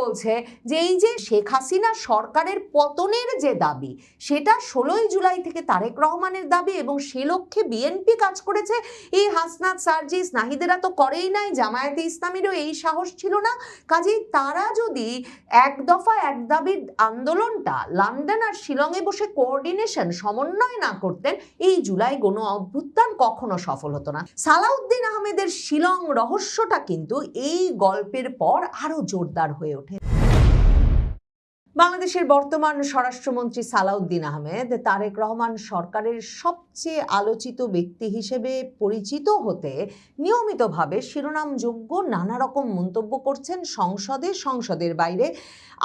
বলছে যে এই যে শেখ হাসিনা সরকারের পতনের যে দাবি, সেটা 16ই জুলাই থেকে তারেক রহমানের দাবি, এবং সে লক্ষ্যে বিএনপি কাজ করেছে। এই হাসনাত, সার্জিস, নাহিদেরা তো করেই নাই, জামায়াতে ইসলামীরও এই সাহস ছিল না। কাজেই তারা যদি এক দফা এক দাবির আন্দোলনটা লন্ডন আর শিলংয়ে বসে কোঅর্ডিনেশন, সমন্বয় না করতেন, এই জুলাই গণ অভ্যুত্থান কখনো সফল হতো না। সালাউদ্দিন আহমেদের শিলং রহস্যটা কিন্তু এই গল্পের পর আরো জোরদার হয়ে ওঠে। বাংলাদেশের বর্তমান স্বরাষ্ট্রমন্ত্রী সালাউদ্দিন আহমেদ তারেক রহমান সরকারের সবচেয়ে আলোচিত ব্যক্তি হিসেবে পরিচিত হতে নিয়মিতভাবে শিরোনামযোগ্য নানা রকম মন্তব্য করছেন সংসদের বাইরে।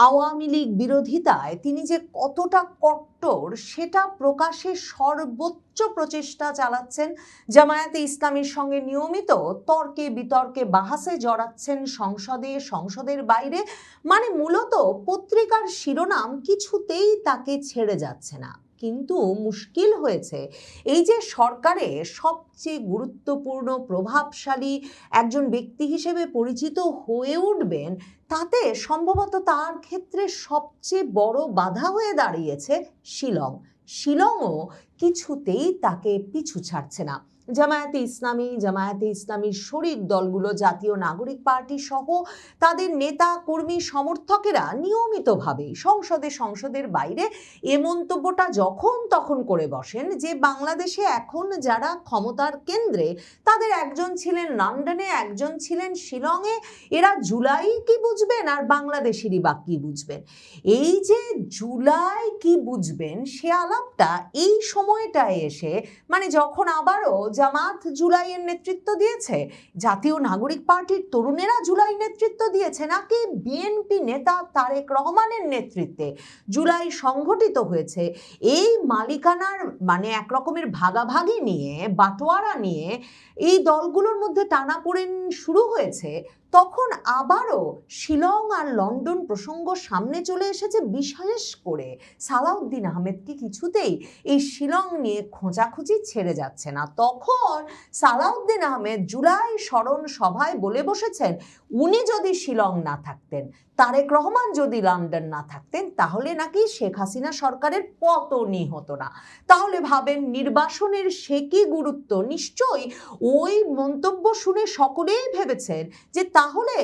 আওয়ামী লীগ বিরোধিতায় তিনি যে কতটা কট্টর সেটা প্রকাশে সর্বোচ্চ প্রচেষ্টা চালাচ্ছেন। জামায়াতে ইসলামীর সঙ্গে নিয়মিত তর্কে বিতর্কে বাহাসে জড়াচ্ছেন সংসদের বাইরে। মানে মূলত পত্রিকার শিরোনাম কিছুতেই তাকে ছেড়ে যাচ্ছে না। কিন্তু মুশকিল হয়েছে এই যে সরকারে সবচেয়ে গুরুত্বপূর্ণ প্রভাবশালী একজন ব্যক্তি হিসেবে পরিচিত হয়ে উঠবেন, তাতে সম্ভবত তার ক্ষেত্রে সবচেয়ে বড় বাধা হয়ে দাঁড়িয়েছে শিলংও কিছুতেই তাকে পিছু ছাড়ছে না। জামায়াতে ইসলামীর শরিক দলগুলো, জাতীয় নাগরিক পার্টি সহ তাদের নেতা কর্মী সমর্থকেরা নিয়মিতভাবে সংসদের বাইরে এ মন্তব্যটা যখন তখন করে বসেন যে বাংলাদেশে এখন যারা ক্ষমতার কেন্দ্রে, তাদের একজন ছিলেন লন্ডনে, একজন ছিলেন শিলংয়ে, এরা জুলাই কি বুঝবেন আর বাংলাদেশেরই বা কি বুঝবেন। এই যে জুলাই কি বুঝবেন সে আলাপটা এই সময়টায় এসে, মানে যখন আবারও জামাত জুলাইয়ের নেতৃত্ব দিয়েছে, জাতীয় নাগরিক পার্টির তরুণেরা জুলাই নেতৃত্ব দিয়েছে, নাকি বিএনপি নেতা তারেক রহমানের নেতৃত্বে জুলাই সংগঠিত হয়েছে, এই মালিকানার মানে এক রকমের ভাগাভাগি নিয়ে, বাটোয়ারা নিয়ে এই দলগুলোর মধ্যে টানাপোড়েন শুরু হয়েছে, তখন আবারও শিলং আর লন্ডন প্রসঙ্গ সামনে চলে এসেছে। বিশেষ করে সালাউদ্দিন আহমেদকে কিছুতেই এই শিলং নিয়ে খোঁজাখুঁজি ছেড়ে যাচ্ছে না। তখন সালাউদ্দিন আহমেদ জুলাই স্মরণ সভায় বলে বসেছেন, উনি যদি শিলং না থাকতেন, তারেক রহমান যদি লন্ডন না থাকতেন, তাহলে নাকি শেখ হাসিনা সরকারের পতনই হতো না। তাহলে ভাবেন নির্বাসনের সে কি গুরুত্ব। নিশ্চয়ই ওই মন্তব্য শুনে সকলেই ভেবেছেন যে তাহলে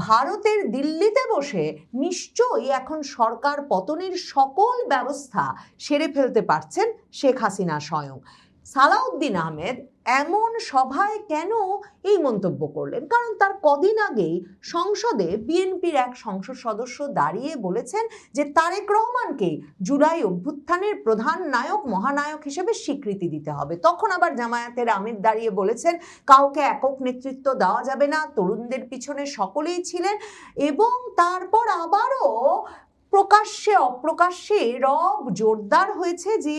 ভারতের দিল্লিতে বসে নিশ্চয়ই এখন সরকার পতনের সকল ব্যবস্থা সেরে ফেলতে পারছেন শেখ হাসিনা স্বয়ং। সালাউদ্দিন আহমেদ এমন সভায় কেন এই মন্তব্য করলেন? কারণ তার কদিন আগেই সংসদে বিএনপির এক সংসদ সদস্য দাঁড়িয়ে বলেছেন যে তারেক রহমানকে জুলাই অভ্যুত্থানের প্রধান নায়ক, মহানায়ক হিসেবে স্বীকৃতি দিতে হবে। তখন আবার জামায়াতের আমির দাঁড়িয়ে বলেছেন কাউকে একক নেতৃত্ব দেওয়া যাবে না, তরুণদের পিছনে সকলেই ছিলেন। এবং তারপর আবারও প্রকাশ্যে অপ্রকাশ্যে রব জোরদার হয়েছে যে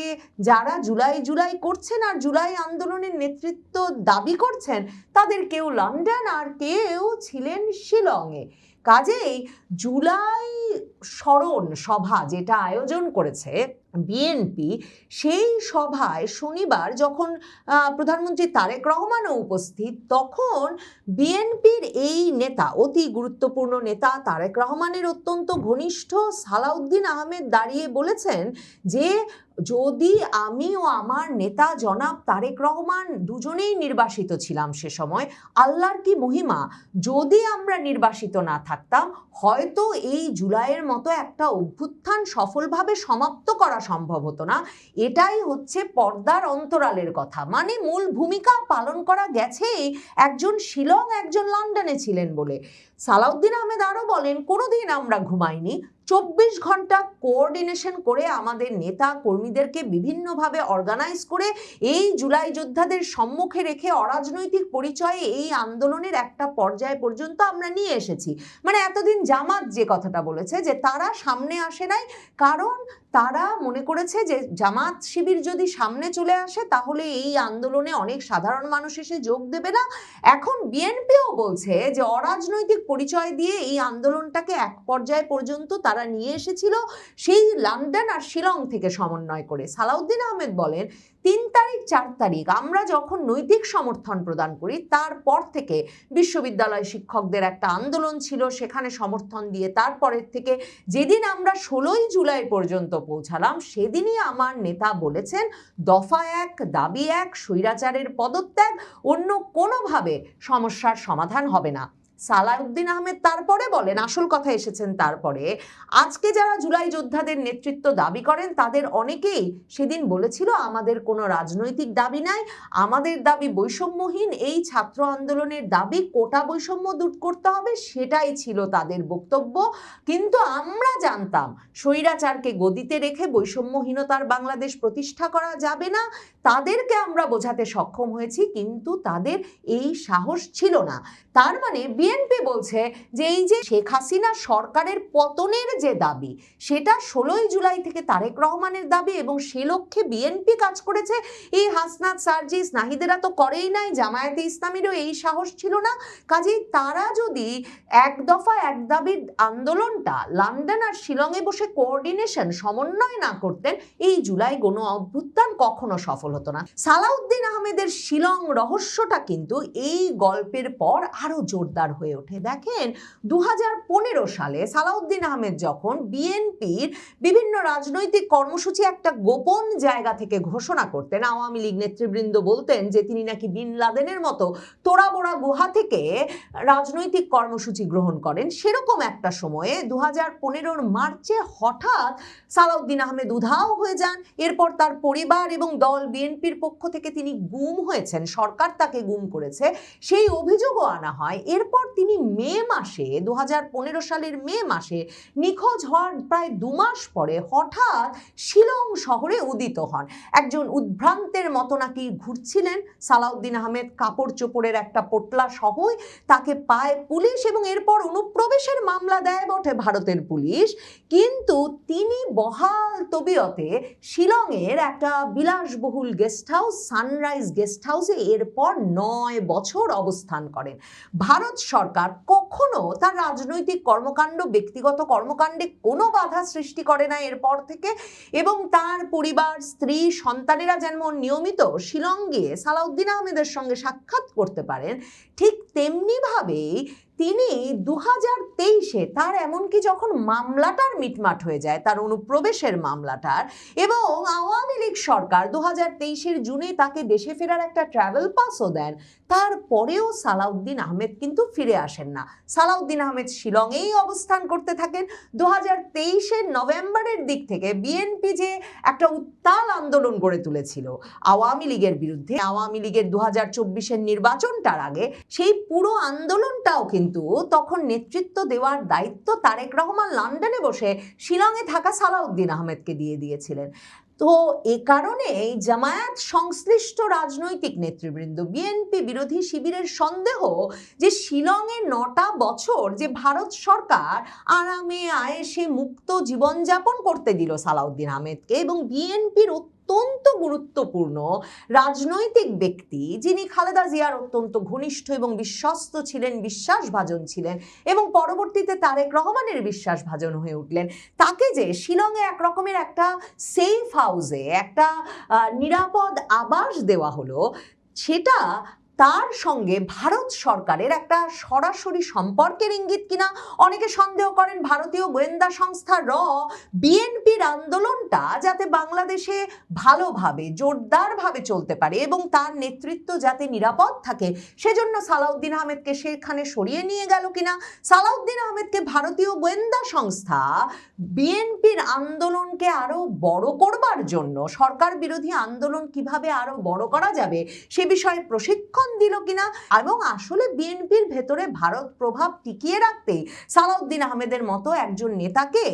যারা জুলাই করছেন আর জুলাই আন্দোলনের নেতৃত্ব দাবি করছেন, তাদের কেউ লন্ডন আর কেউ ছিলেন শিলংয়ে। কাজেই জুলাই স্মরণ সভা যেটা আয়োজন করেছে বিএনপি, সেই সভায় শনিবার যখন প্রধানমন্ত্রী তারেক রহমানও উপস্থিত, তখন বিএনপির এই নেতা, অতি গুরুত্বপূর্ণ নেতা তারেক রহমানের অত্যন্ত ঘনিষ্ঠ সালাউদ্দিন আহমেদ দাঁড়িয়ে বলেছেন যে যদি আমি ও আমার নেতা জনাব তারেক রহমান দুজনেই নির্বাসিত ছিলাম সে সময়, আল্লাহর কি মহিমা, যদি আমরা নির্বাসিত না থাকতাম হয়তো এই জুলাইয়ের মতো একটা অভ্যুত্থান সফলভাবে সমাপ্ত করা সম্ভব হতো না। এটাই হচ্ছে পর্দার অন্তরালের কথা। মানে মূল ভূমিকা পালন করা গেছে একজন শিলং, একজন লন্ডনে ছিলেন বলে। সালাউদ্দিন আহমেদ আরও বলেন, কোনোদিন আমরা ঘুমাইনি, 24 ঘন্টা কোঅর্ডিনেশন করে আমাদের নেতা কর্মীদেরকে বিভিন্নভাবে অর্গানাইজ করে এই জুলাই যোদ্ধাদের সম্মুখে রেখে অরাজনৈতিক পরিচয়ে এই আন্দোলনের একটা পর্যায় পর্যন্ত আমরা নিয়ে এসেছি। মানে এতদিন জামাত যে কথাটা বলেছে যে তারা সামনে আসে নাই, কারণ তারা মনে করেছে যে জামাত শিবির যদি সামনে চলে আসে তাহলে এই আন্দোলনে অনেক সাধারণ মানুষ এসে যোগ দেবে না। এখন বিএনপিও বলছে যে অরাজনৈতিক পরিচয় দিয়ে এই আন্দোলনটাকে এক পর্যায় পর্যন্ত তারা নিয়ে এসেছিল সেই লন্ডন আর শিলং থেকে সমন্বয় করে। সালাউদ্দিন আহমেদ বলেন 3 তারিখ 4 তারিখ আমরা যখন নৈতিক সমর্থন প্রদান করি, তারপর থেকে বিশ্ববিদ্যালয় শিক্ষকদের একটা আন্দোলন ছিল, সেখানে সমর্থন দিয়ে তারপরের থেকে যেদিন আমরা 16ই জুলাই পর্যন্ত পৌঁছালাম, সেদিনই আমার নেতা বলেছেন দফা 1 দাবি 1 স্বৈরাচারের পদত্যাগ, অন্য কোনোভাবে সমস্যার সমাধান হবে না। সালাউদ্দিন আহমেদ তারপরে বলেন, আসল কথা এসেছেন তারপরে, আজকে যারা জুলাই যোদ্ধাদের নেতৃত্ব দাবি করেন তাদের অনেকেই সেদিন বলেছিল আমাদের কোনো রাজনৈতিক দাবি নাই, আমাদের দাবি বৈষম্যহীন, এই ছাত্র আন্দোলনের দাবি কোটা বৈষম্য দূর করতে হবে, সেটাই ছিল তাদের বক্তব্য। কিন্তু আমরা জানতাম স্বৈরাচারকে গদিতে রেখে বৈষম্যহীনতার বাংলাদেশ প্রতিষ্ঠা করা যাবে না। তাদেরকে আমরা বোঝাতে সক্ষম হয়েছি, কিন্তু তাদের এই সাহস ছিল না। তার মানে বিএনপি বলছে যে এই যে শেখ হাসিনা সরকারের পতনের যে দাবি, সেটা 16ই জুলাই থেকে তারেক রহমানের দাবি, এবং সে লক্ষ্যে বিএনপি কাজ করেছে। এই হাসনাত সার্জিস নাহিদেরা তো করেই নাই, জামায়াতে ইসলামীরও এই সাহস ছিল না। কাজেই তারা যদি এক দফা এক দাবির আন্দোলনটা লন্ডন আর শিলংয়ে বসে কোঅর্ডিনেশন সমন্বয় না করতেন, এই জুলাই গণ অভ্যুত্থান কখনো সফল হতো না। সালাউদ্দিন আহমেদের শিলং রহস্যটা কিন্তু এই গল্পের পর আরো জোরদার হয়ে ওঠে। দেখেন 2015 সালে সালাউদ্দিন আহমেদ যখন বিএনপির বিভিন্ন রাজনৈতিক কর্মসূচি একটা গোপন জায়গা থেকে ঘোষণা করতেন, আওয়ামী লীগ নেতৃবৃন্দ বলতেন যে তিনি নাকি বিন লাদেনের মতো তোড়াবোড়া গুহা থেকে রাজনৈতিক কর্মসূচি গ্রহণ করেন, সেরকম একটা সময়ে 2015 মার্চে হঠাৎ সালাউদ্দিন আহমেদ উধাও হয়ে যান। এরপর তার পরিবার এবং দল বিএনপির পক্ষ থেকে তিনি গুম হয়েছেন, সরকার তাকে গুম করেছে, সেই অভিযোগও আনা হয়। এরপর তিনি মে মাসে 2015 সালের মে মাসে নিখোঁজ হওয়ার প্রায় 2 মাস পরে হঠাৎ শিলং শহরে উদিত হন। একজন উদ্ভ্রান্তের মতো নাকি ঘুরছিলেন সালাউদ্দিন আহমেদ, কাপড় চোপড়ের একটা পোটলা সহই, তাকে পায় পুলিশ এবং এরপর অনুপ্রবেশের মামলা দেয় বটে ভারতের পুলিশ। কিন্তু তিনি বহাল তবিয়তে শিলংয়ের একটা বিলাসবহুল গেস্ট হাউস, সানরাইজ গেস্ট হাউসে এরপর 9 বছর অবস্থান করেন। ভারত সরকার কখনো তার রাজনৈতিক কর্মকাণ্ড, ব্যক্তিগত কর্মকাণ্ডে কোনো বাধা সৃষ্টি করে না এরপর থেকে, এবং তার পরিবার, স্ত্রী, সন্তানেরা যেমন নিয়মিত শিলং গিয়ে সালাউদ্দিন আহমেদের সঙ্গে সাক্ষাৎ করতে পারেন, ঠিক তেমনিভাবেই তিনি 2023-এ তার এমনকি যখন মামলাটার মিটমাট হয়ে যায়, তার অনুপ্রবেশের মামলাটার, এবং আওয়ামী লীগ সরকার 2023-এর জুনে তাকে দেশে ফেরার একটা ট্রাভেল পাসও দেন, তারপরেও সালাউদ্দিন আহমেদ কিন্তু ফিরে আসেন না। সালাউদ্দিন আহমেদ শিলংয়েই অবস্থান করতে থাকেন। 2023-এর নভেম্বরের দিক থেকে বিএনপি যে একটা উত্তাল আন্দোলন গড়ে তুলেছিল আওয়ামী লীগের বিরুদ্ধে, আওয়ামী লীগের 2024-এর নির্বাচনটার আগে, সেই পুরো আন্দোলনটাও কিন্তু তখন নেতৃত্ব দেওয়ার দায়িত্ব তারেক রহমান লন্ডনে বসে শিলংয়ে থাকা সালাউদ্দিন আহমেদকে দিয়ে দিয়েছিলেন। তো এ কারণে জামায়াত সংশ্লিষ্ট রাজনৈতিক নেতৃবৃন্দ, বিএনপি বিরোধী শিবিরের সন্দেহ যে শিলংয়ে 9টা বছর যে ভারত সরকার আরামে আয়েসে মুক্ত জীবনযাপন করতে দিল সালাউদ্দিন আহমেদকে, এবং বিএনপির অত্যন্ত গুরুত্বপূর্ণ রাজনৈতিক ব্যক্তি, যিনি খালেদা জিয়ার অত্যন্ত ঘনিষ্ঠ এবং বিশ্বস্ত ছিলেন, বিশ্বাসভাজন ছিলেন, এবং পরবর্তীতে তারেক রহমানের বিশ্বাসভাজন হয়ে উঠলেন, তাকে যে শিলংয়ে এক রকমের একটা সেফ হাউসে, একটা নিরাপদ আবাস দেওয়া হলো, সেটা তার সঙ্গে ভারত সরকারের একটা সরাসরি সম্পর্কের ইঙ্গিত কিনা অনেকে সন্দেহ করেন। ভারতীয় গোয়েন্দা সংস্থা র বিএনপির আন্দোলনটা যাতে বাংলাদেশে ভালোভাবে জোরদারভাবে চলতে পারে এবং তার নেতৃত্ব যাতে নিরাপদ থাকে, সেজন্য সালাউদ্দিন আহমেদকে সেখানে সরিয়ে নিয়ে গেল কিনা। সালাউদ্দিন আহমেদকে ভারতীয় গোয়েন্দা সংস্থা বিএনপির আন্দোলনকে আরো বড় করবার জন্য, সরকার বিরোধী আন্দোলন কিভাবে আরো বড় করা যাবে সে বিষয়ে প্রশিক্ষণ দিল কিনা, এবং আসলে বিএনপির ভেতরে ভারত প্রভাব টিকিয়ে রাখতে সালাউদ্দিন আহমেদের মতো একজন নেতাকে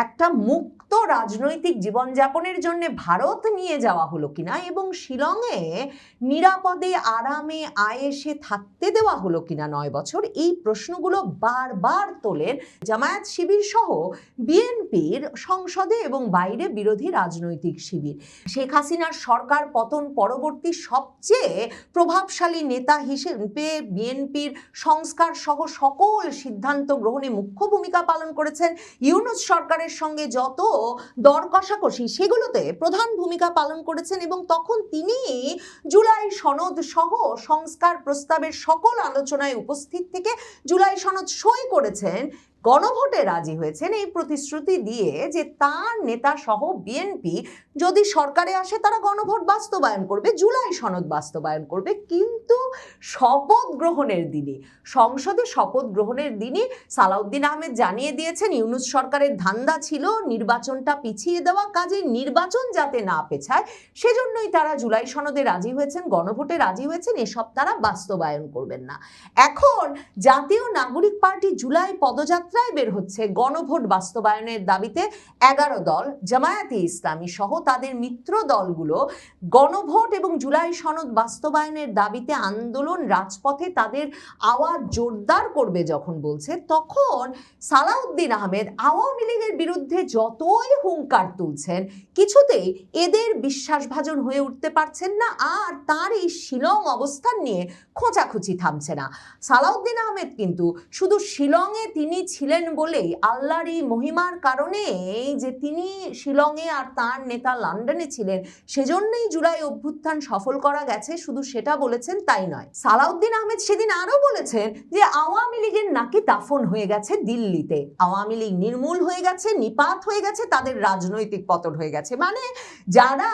একটা মুক্ত রাজনৈতিক জীবনযাপনের জন্য ভারত নিয়ে যাওয়া হলো কিনা, এবং শিলংয়ে নিরাপদে আরামে আয়েসে থাকতে দেওয়া হলো কিনা 9 বছর, এই প্রশ্নগুলো বারবার তোলেন জামায়াত শিবির সহ বিএনপির সংসদে এবং বাইরে বিরোধী রাজনৈতিক শিবির। শেখ হাসিনার সরকার পতন পরবর্তী সবচেয়ে প্রভাবশালী প্রভাবশালী নেতা হিসেবে বিএনপির সংস্কার সহ সকল সিদ্ধান্ত গ্রহণে মুখ্য ভূমিকা পালন করেছেন। ইউনূস সরকারের সঙ্গে যত দর কষাকষি সেগুলোতে প্রধান ভূমিকা পালন করেছেন এবং তখন তিনি জুলাই সনদ সহ সংস্কার প্রস্তাবের সকল আলোচনায় উপস্থিত থেকে জুলাই সনদ সই করেছেন, গণভোটে রাজি হয়েছেন এই প্রতিশ্রুতি দিয়ে যে তার নেতা সহ বিএনপি যদি সরকারে আসে তারা গণভোট বাস্তবায়ন করবে, জুলাই সনদ বাস্তবায়ন করবে। কিন্তু শপথ গ্রহণের দিনই, সংসদে শপথ গ্রহণের দিনই সালাউদ্দিন আহমেদ জানিয়ে দিয়েছেন ইউনূস সরকারের ধান্দা ছিল নির্বাচনটা পিছিয়ে দেওয়া, কাজে নির্বাচন যাতে না পেছায় সেজন্যই তারা জুলাই সনদে রাজি হয়েছেন, গণভোটে রাজি হয়েছেন, এসব তারা বাস্তবায়ন করবেন না। এখন জাতীয় নাগরিক পার্টি জুলাই পদযাত্রা বের হচ্ছে গণভোট বাস্তবায়নের দাবিতে। 11 দল, জামায়াতে ইসলামী সহ তাদের মিত্র দলগুলো গণভোট এবং জুলাই সনদ বাস্তবায়নের দাবিতে আন্দোলন, রাজপথে তাদের আওয়াজ জোরদার করবে যখন বলছে, তখন সালাউদ্দিন আহমেদ আওয়ামী লীগের বিরুদ্ধে যতই হুঙ্কার তুলছেন কিছুতেই এদের বিশ্বাসভাজন হয়ে উঠতে পারছেন না, আর তার এই শিলং অবস্থান নিয়ে খোঁচাখুচি থামছে না। সালাউদ্দিন আহমেদ কিন্তু শুধু শিলংয়ে তিনি ছিলেন বলেই, আল্লাহর এই মহিমার কারণে যে তিনি শিলংয়ে আর তার নেতা লন্ডনে ছিলেন সেজন্যই জুলাই অভ্যুত্থান সফল করা গেছে, শুধু সেটা বলেছেন তাই নয়। সালাউদ্দিন আহমেদ সেদিন আরো বলেছেন যে আওয়ামী লীগের নাকি দাফন হয়ে গেছে দিল্লিতে, আওয়ামী লীগ নির্মূল হয়ে গেছে, নিপাত হয়ে গেছে, তাদের রাজনৈতিক পতন হয়ে গেছে। মানে যারা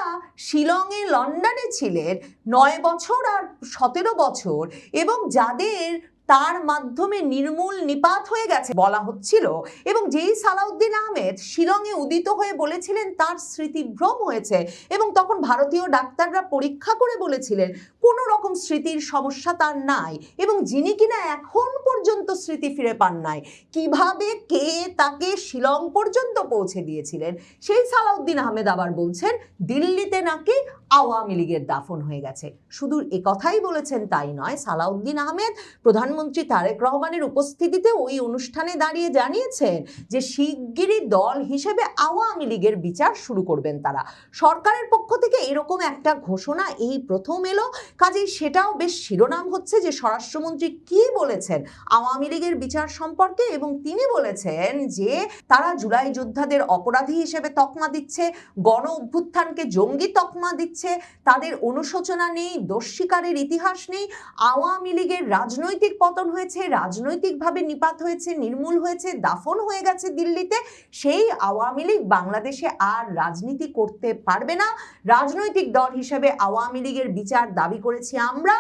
শিলংয়ে লন্ডনে ছিলেন 9 বছর আর 17 বছর এবং যাদের তার মাধ্যমে নির্মূল নিপাত হয়ে গেছে বলা হচ্ছিল, এবং যেই সালাউদ্দিন আহমেদ শিলংয়ে উদিত হয়ে বলেছিলেন তার স্মৃতিভ্রম হয়েছে এবং তখন ভারতীয় ডাক্তাররা পরীক্ষা করে বলেছিলেন কোনো রকম স্মৃতির সমস্যা তার নাই, এবং যিনি কিনা এখন পর্যন্ত স্মৃতি ফিরে পান নাই, কিভাবে কে তাকে শিলং পর্যন্ত পৌঁছে দিয়েছিলেন, সেই সালাউদ্দিন আহমেদ আবার বলছেন দিল্লিতে নাকি আওয়ামী লীগের দাফন হয়ে গেছে। শুধু একথাই বলেছেন তাই নয়, সালাউদ্দিন আহমেদ প্রধানমন্ত্রী তারেক রহমানের উপস্থিতিতে ওই অনুষ্ঠানে দাঁড়িয়ে জানিয়েছেন যে শিগগিরই দল হিসেবে আওয়ামী লীগের বিচার শুরু করবেন তারা। সরকারের পক্ষ থেকে এরকম একটা ঘোষণা এই প্রথম এলো, কাজেই সেটাও বেশ শিরোনাম হচ্ছে যে স্বরাষ্ট্রমন্ত্রী কি বলেছেন আওয়ামী লীগের বিচার সম্পর্কে, এবং তিনি বলেছেন যে তারা জুলাই যোদ্ধাদের অপরাধী হিসেবে তকমা দিচ্ছে, গণ অভ্যুত্থানকে জঙ্গি তকমা দিচ্ছে, তাদের অনুশোচনা নেই, দোষ স্বীকারের ইতিহাস নেই, আওয়ামী লীগের রাজনৈতিক পতন হয়েছে, রাজনৈতিকভাবে নিপাত হয়েছে, নির্মূল হয়েছে, দাফন হয়ে গেছে দিল্লিতে, সেই আওয়ামী লীগ বাংলাদেশে আর রাজনীতি করতে পারবে না। রাজনৈতিক দল হিসেবে আওয়ামী লীগের বিচার দাবি করেছি আমরা,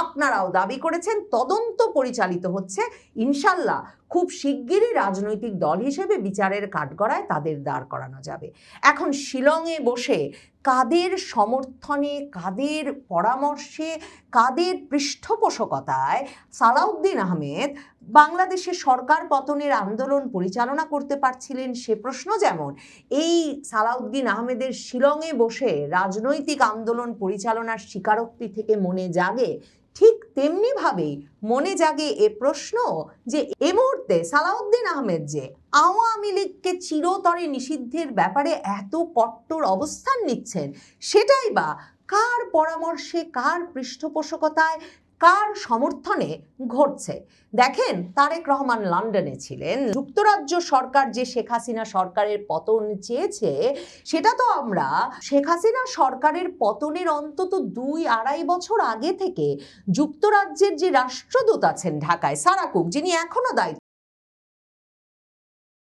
আপনারাও দাবি করেছেন, তদন্ত পরিচালিত হচ্ছে, ইনশাল্লাহ খুব শিগগিরই রাজনৈতিক দল হিসেবে বিচারের কাঠগড়ায় তাদের দাঁড় করানো যাবে। এখন শিলংয়ে বসে কাদের সমর্থনে, কাদের পরামর্শে, কাদের পৃষ্ঠপোষকতায় সালাউদ্দিন আহমেদ বাংলাদেশে সরকার পতনের আন্দোলন পরিচালনা করতে পারছিলেন সে প্রশ্ন যেমন এই সালাউদ্দিন আহমেদের শিলংয়ে বসে রাজনৈতিক আন্দোলন পরিচালনার স্বীকারোক্তি থেকে মনে জাগে, ঠিক তেমনি ভাবেই মনে জাগে এ প্রশ্ন যে এ মুহূর্তে সালাউদ্দিন আহমেদ যে আওয়ামী লীগকে চিরতরে নিষিদ্ধের ব্যাপারে এত কট্টর অবস্থান নিচ্ছেন, সেটাই বা কার পরামর্শে, কার পৃষ্ঠপোষকতায়, কার সমর্থনে ঘটছে। দেখেন, তারেক রহমান লন্ডনে ছিলেন, যুক্তরাজ্য সরকার যে শেখ হাসিনা সরকারের পতন চেয়েছে সেটা তো আমরা শেখ হাসিনা সরকারের পতনের অন্তত 2-2.5 বছর আগে থেকে যুক্তরাজ্যের যে রাষ্ট্রদূত আছেন ঢাকায়, সারা কুক, যিনি এখনো দায়িত্ব